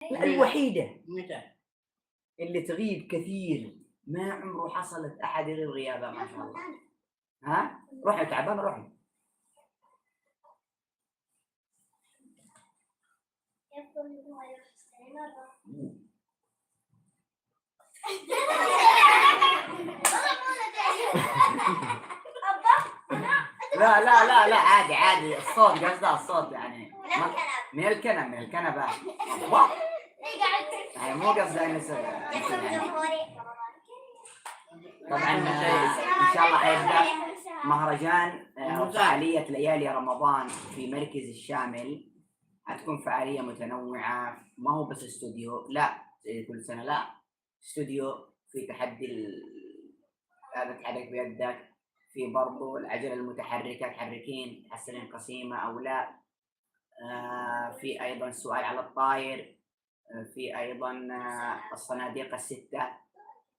الوحيدة متى؟ اللي تغيب كثير، ما عمره حصلت أحد يغيب غيابها ما شاء الله. ها؟ روحي تعبانة روحي. لا لا لا لا عادي عادي، الصوت قصده الصوت يعني من الكنبة من الكنبة. يعني مو قصده يعني طبعا ان شاء الله حيبدا مهرجان او فعاليه ليالي رمضان في مركز الشامل. حتكون فعاليه متنوعه، ما هو بس استوديو، لا زي كل سنه، لا استوديو في تحدي هذا تحرك بيدك، في برضو العجله المتحركه تحركين تحسنين قسيمه او لا، في ايضا السؤال على الطاير، في ايضا الصناديق السته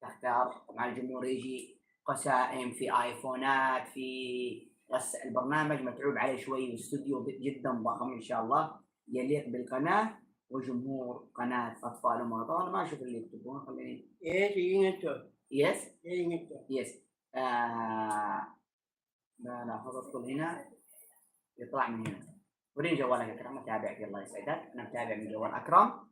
تختار مع الجمهور يجي قسائم، في ايفونات، في بس البرنامج متعوب عليه شوي، واستوديو جدا ضخم ان شاء الله يليق بالقناه وجمهور قناه اطفال ومواطن. انا ما اشوف اللي يكتبون، خليني ايش ينتو؟ يس ينتو؟ يس لا لا خذ ادخل هنا يطلع من هنا. وريني جوالك اكرم، اتابعك الله يسعدك، انا متابع من جوال اكرم.